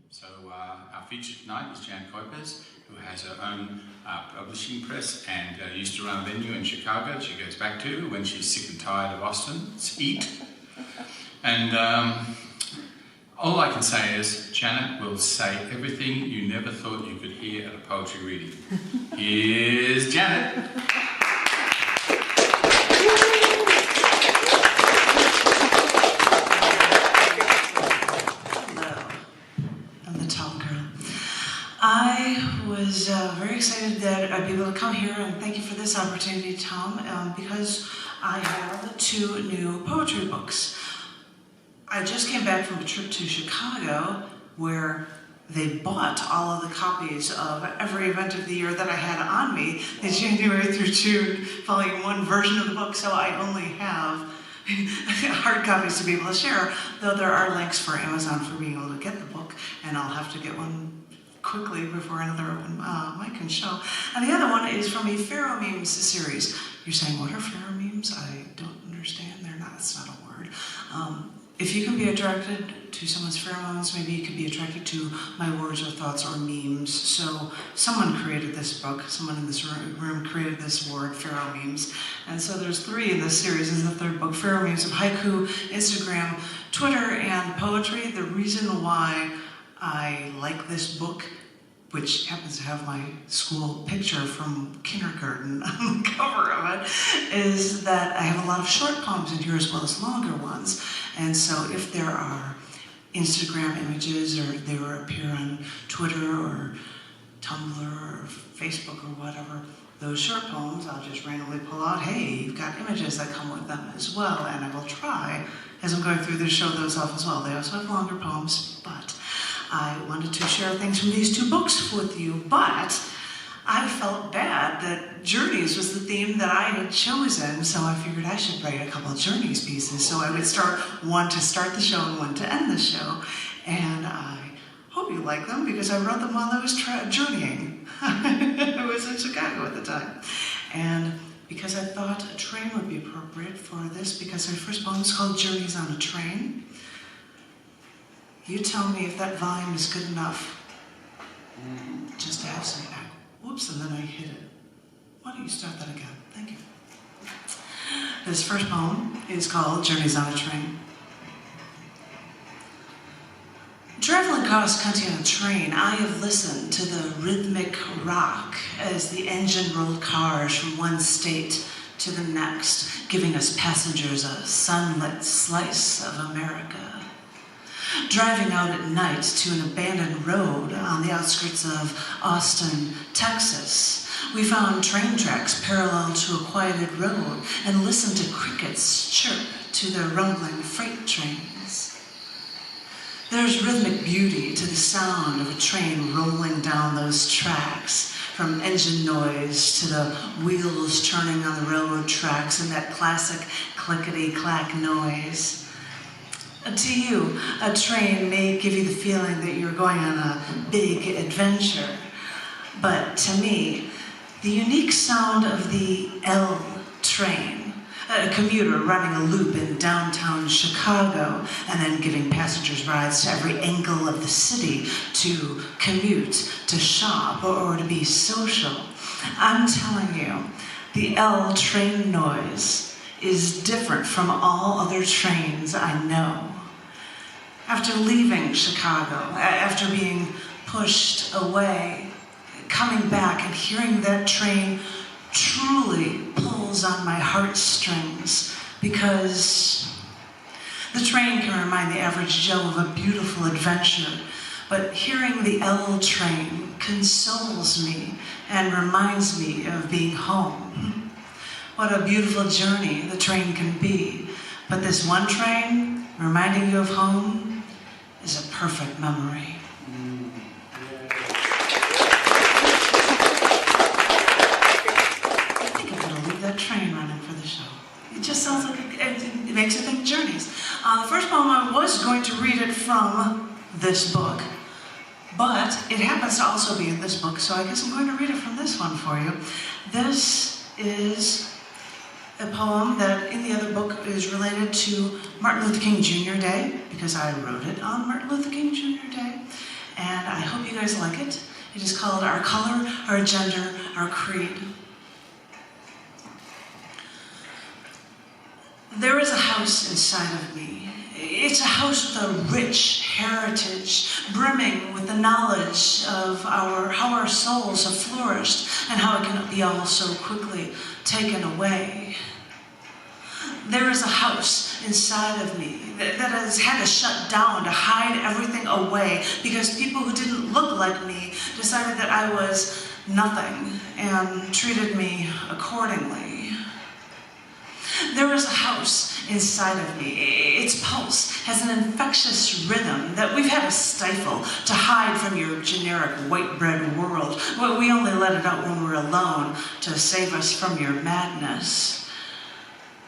So our feature tonight is Jan Kuypers, who has her own publishing press and used to run a venue in Chicago. She goes back to when she's sick and tired of Austin's heat. And all I can say is Janet will say everything you never thought you could hear at a poetry reading. Here's Janet. I was very excited that I'd be able to come here, and thank you for this opportunity, Tom, because I have 2 new poetry books. I just came back from a trip to Chicago where they bought all of the copies of every event of the year that I had on me, the January through June Volume 1 version of the book, so I only have hard copies to be able to share, though there are links for Amazon for being able to get the book, and I'll have to get one quickly before another open mic can show. And the other one is from a Pharaoh Memes series. You're saying, what are Pharaoh Memes? I don't understand. They're not, it's not a word. If you can be attracted to someone's pheromones, maybe you could be attracted to my words or thoughts or memes. So someone created this book, someone in this room created this word, Pharaoh Memes. And so there's 3 in this series. This is the 3rd book, Pharaoh Memes of haiku, Instagram, Twitter, and poetry. The reason why I like this book, which happens to have my school picture from kindergarten on the cover of it, is that I have a lot of short poems in here as well as longer ones. And so if there are Instagram images or they will appear on Twitter or Tumblr or Facebook or whatever, those short poems I'll just randomly pull out. Hey, you've got images that come with them as well, and I will try, as I'm going through this, show those off as well. They also have longer poems, but I wanted to share things from these 2 books with you, but I felt bad that Journeys was the theme that I had chosen, so I figured I should write a couple of Journeys pieces, so I would start one to start the show and one to end the show, and I hope you like them because I wrote them while I was journeying. I was in Chicago at the time, and because I thought a train would be appropriate for this, because our first poem is called Journeys on a Train. You tell me if that volume is good enough just to have some back. Whoops, and then I hit it. Why don't you start that again? Thank you. This first poem is called Journeys on a Train. Traveling across country on a train, I have listened to the rhythmic rock as the engine rolled cars from one state to the next, giving us passengers a sunlit slice of America. Driving out at night to an abandoned road on the outskirts of Austin, Texas, we found train tracks parallel to a quieted road and listened to crickets chirp to their rumbling freight trains. There's rhythmic beauty to the sound of a train rolling down those tracks, from engine noise to the wheels turning on the railroad tracks and that classic clickety-clack noise. To you, a train may give you the feeling that you're going on a big adventure. But to me, the unique sound of the L train, a commuter running a loop in downtown Chicago and then giving passengers rides to every angle of the city to commute, to shop, or to be social. I'm telling you, the L train noise is different from all other trains I know. After leaving Chicago, after being pushed away, coming back and hearing that train truly pulls on my heartstrings, because the train can remind the average Joe of a beautiful adventure, but hearing the L train consoles me and reminds me of being home. What a beautiful journey the train can be, but this one train reminding you of home is a perfect memory. I think I'm going to leave that train running for the show. It just sounds like it makes you think Journeys. The first poem, I was going to read it from this book, but it happens to also be in this book, so I guess I'm going to read it from this one for you. This is a poem that in the other book is related to Martin Luther King Jr. Day, because I wrote it on Martin Luther King Jr. Day. and I hope you guys like it. It is called Our Color, Our Gender, Our Creed. There is a house inside of me. It's a house with a rich heritage, brimming with the knowledge of how our souls have flourished and how it can be all so quickly taken away. There is a house inside of me that has had to shut down to hide everything away because people who didn't look like me decided that I was nothing and treated me accordingly. There is a house inside of me. Its pulse has an infectious rhythm that we've had to stifle to hide from your generic white bread world. We only let it out when we're alone to save us from your madness.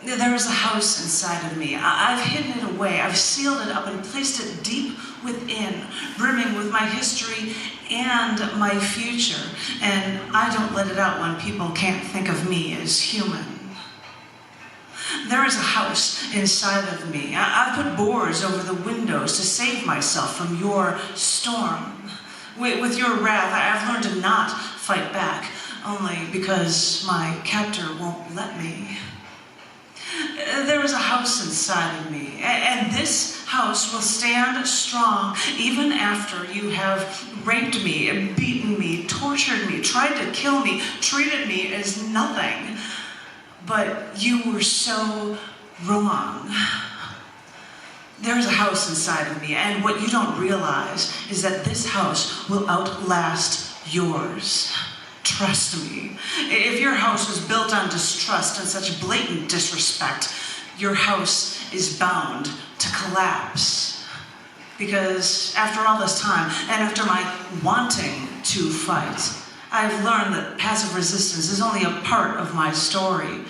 There is a house inside of me. I've hidden it away. I've sealed it up and placed it deep within, brimming with my history and my future. And I don't let it out when people can't think of me as human. There is a house inside of me. I've put boards over the windows to save myself from your storm. With your wrath, I've learned to not fight back, only because my captor won't let me. There is a house inside of me, and this house will stand strong even after you have raped me, beaten me, tortured me, tried to kill me, treated me as nothing. But you were so wrong. There's a house inside of me, and what you don't realize is that this house will outlast yours. Trust me. If your house was built on distrust and such blatant disrespect, your house is bound to collapse. Because after all this time, and after my wanting to fight, I've learned that passive resistance is only a part of my story.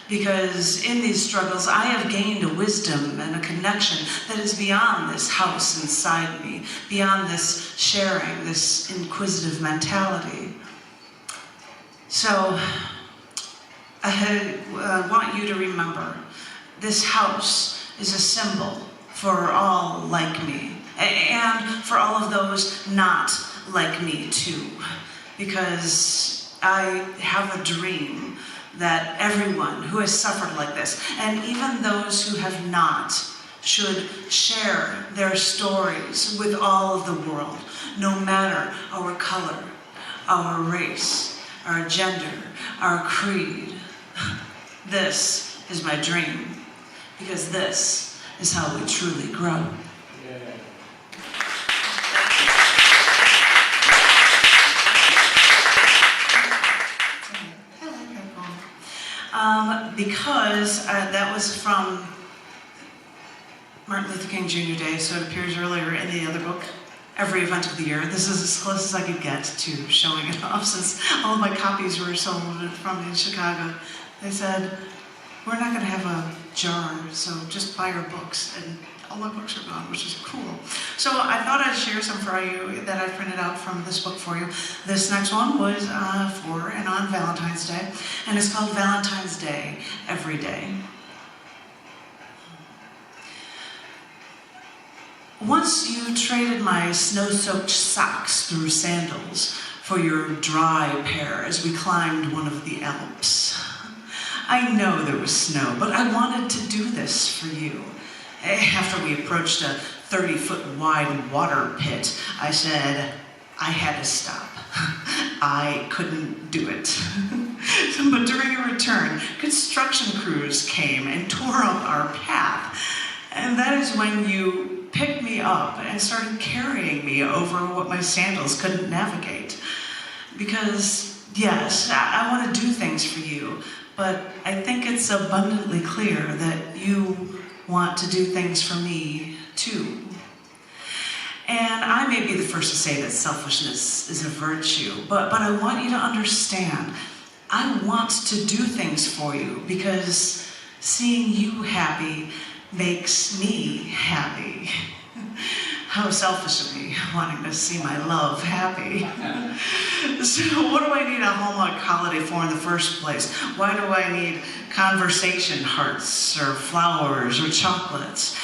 Because in these struggles, I have gained a wisdom and a connection that is beyond this house inside me, beyond this sharing, this inquisitive mentality. So, I want you to remember, this house is a symbol for all like me, and for all of those not like me too. Because I have a dream that everyone who has suffered like this, and even those who have not, should share their stories with all of the world, no matter our color, our race, our gender, our creed. This is my dream, because this is how we truly grow. Because that was from Martin Luther King Jr. Day, so it appears earlier in the other book, Every Event of the Year. This is as close as I could get to showing it off, since all of my copies were sold from in Chicago. They said, we're not going to have a jar, so just buy our books. And all my books are gone, which is cool. So I thought I'd share some for you that I printed out from this book for you. This next one was for and on Valentine's Day, and it's called Valentine's Day Every Day. Once you traded my snow-soaked socks through sandals for your dry pair as we climbed one of the Alps. I know there was snow, but I wanted to do this for you. After we approached a 30-foot wide water pit, I said, I had to stop. I couldn't do it. But during a return, construction crews came and tore up our path. And that is when you picked me up and started carrying me over what my sandals couldn't navigate. Because, yes, I want to do things for you, but I think it's abundantly clear that you want to do things for me too. And I may be the first to say that selfishness is a virtue, but I want you to understand, I want to do things for you because seeing you happy makes me happy. How selfish of me, wanting to see my love happy. So what do I need a Hallmark holiday for in the first place? Why do I need conversation hearts or flowers or chocolates?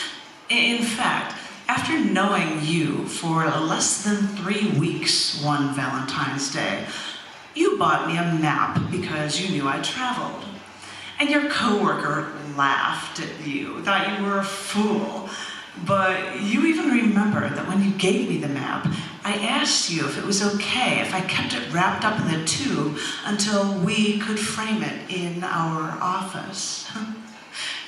In fact, after after knowing you for less than 3 weeks one Valentine's Day, you bought me a map because you knew I traveled. And your coworker laughed at you, thought you were a fool. But you even remembered that when you gave me the map, I asked you if it was okay if I kept it wrapped up in the tube until we could frame it in our office.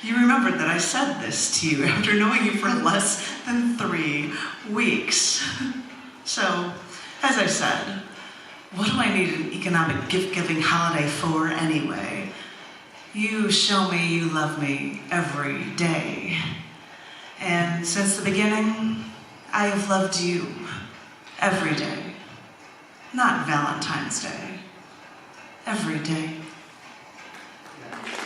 You remembered that I said this to you after knowing you for less than 3 weeks. So, as I said, what do I need an economic gift-giving holiday for anyway? You show me you love me every day. And since the beginning, I have loved you every day. Not Valentine's Day. Every day. Thank you.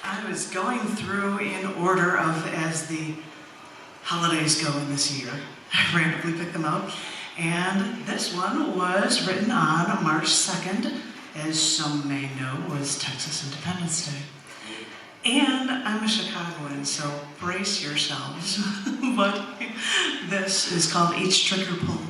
I was going through in order of as the holidays go in this year. I randomly picked them up. And this one was written on March 2nd, as some may know, was Texas Independence Day. And I'm a Chicagoan, so brace yourselves. But this is called Each Trigger Pull.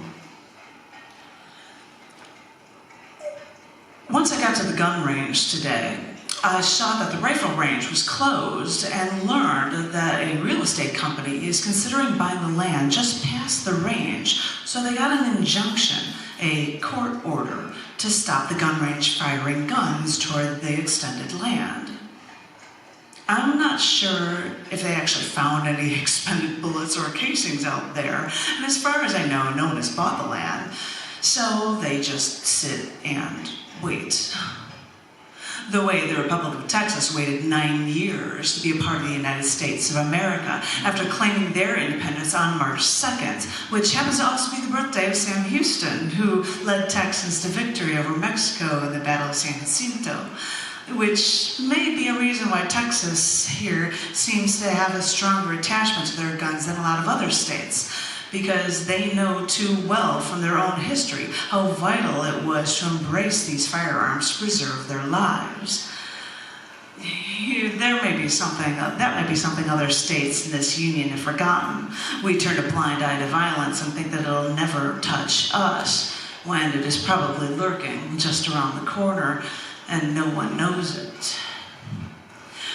Once I got to the gun range today, I saw that the rifle range was closed and learned that a real estate company is considering buying the land just past the range. So they got an injunction, a court order, to stop the gun range firing guns toward the extended land. I'm not sure if they actually found any expended bullets or casings out there, and as far as I know, no one has bought the land, so they just sit and wait. The way the Republic of Texas waited 9 years to be a part of the United States of America after claiming their independence on March 2nd, which happens to also be the birthday of Sam Houston, who led Texans to victory over Mexico in the Battle of San Jacinto, which may be a reason why Texas here seems to have a stronger attachment to their guns than a lot of other states, because they know too well from their own history how vital it was to embrace these firearms to preserve their lives. That might be something other states in this union have forgotten. We turn a blind eye to violence and think that it'll never touch us, when it is probably lurking just around the corner and no one knows it.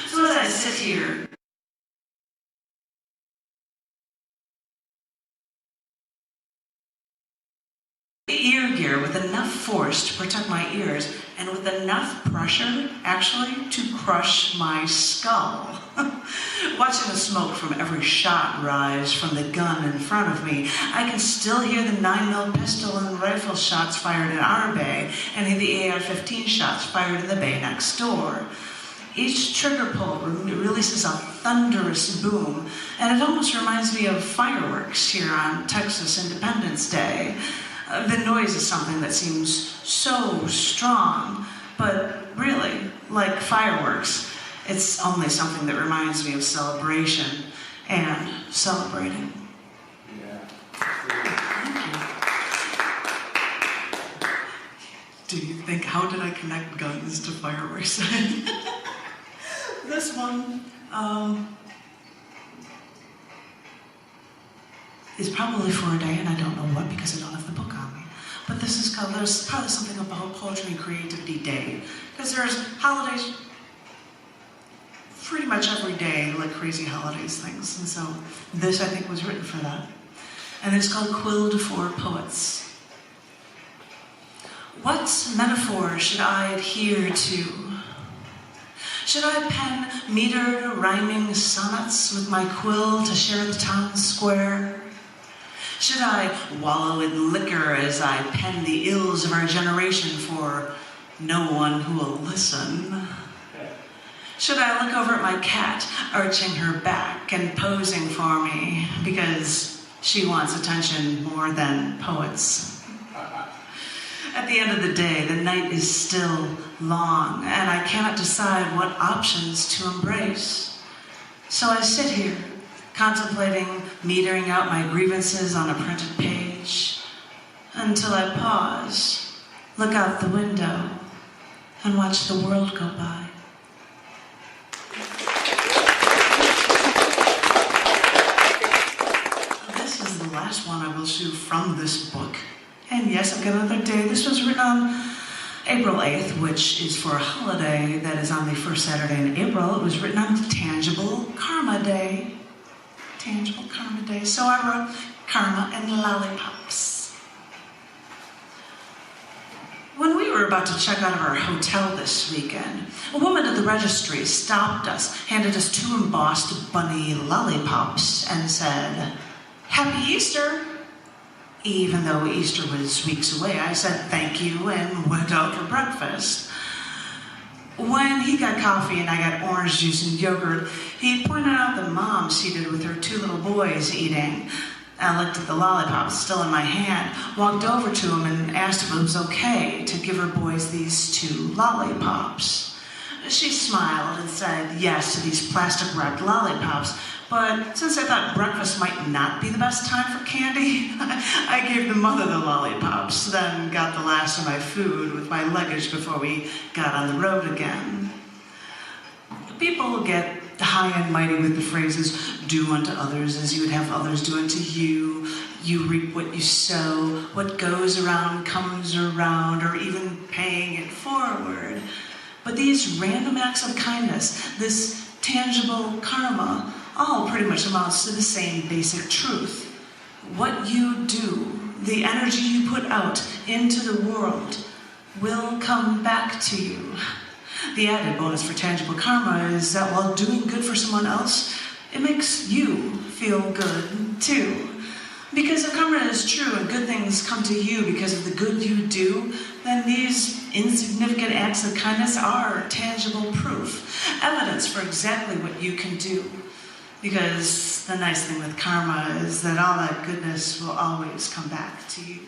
So as I sit here, ear gear with enough force to protect my ears and with enough pressure, actually, to crush my skull. Watching the smoke from every shot rise from the gun in front of me, I can still hear the 9mm pistol and rifle shots fired in our bay and the AR-15 shots fired in the bay next door. Each trigger pull releases a thunderous boom, and it almost reminds me of fireworks here on Texas Independence Day. The noise is something that seems so strong, but really, like fireworks, it's only something that reminds me of celebration and celebrating. Yeah. Do you think, how did I connect guns to fireworks? This one is probably for a day, and I don't know what because I don't have the book on me. But this is called, there's probably something about Poetry and Creativity Day, because there's holidays pretty much every day, like crazy holidays things, and so this I think was written for that. And it's called Quilled for Poets. What metaphor should I adhere to? Should I pen metered, rhyming sonnets with my quill to share the town square? Should I wallow in liquor as I pen the ills of our generation for no one who will listen? Should I look over at my cat, arching her back and posing for me because she wants attention more than poets? At the end of the day, the night is still long, and I cannot decide what options to embrace. So I sit here, contemplating metering out my grievances on a printed page, until I pause, look out the window, and watch the world go by. from this book. And yes, I've got another day. This was written on April 8th, which is for a holiday that is on the first Saturday in April. It was written on Tangible Karma Day. Tangible Karma Day. So I wrote Karma and Lollipops. When we were about to check out of our hotel this weekend, a woman at the registry stopped us, handed us 2 embossed bunny lollipops, and said, "Happy Easter." Even though Easter was weeks away, I said thank you and went out for breakfast. When he got coffee and I got orange juice and yogurt, he pointed out the mom seated with her 2 little boys eating. I looked at the lollipops still in my hand, walked over to him and asked if it was okay to give her boys these 2 lollipops. She smiled and said yes to these plastic-wrapped lollipops, but since I thought breakfast might not be the best time for candy, I gave the mother the lollipops, then got the last of my food with my luggage before we got on the road again. People get high and mighty with the phrases, "Do unto others as you would have others do unto you," "You reap what you sow," "What goes around comes around," or even "paying it forward." But these random acts of kindness, this tangible karma, all pretty much amounts to the same basic truth. What you do, the energy you put out into the world, will come back to you. The added bonus for tangible karma is that while doing good for someone else, it makes you feel good too. Because if karma is true and good things come to you because of the good you do, then these insignificant acts of kindness are tangible proof, evidence for exactly what you can do. Because the nice thing with karma is that all that goodness will always come back to you.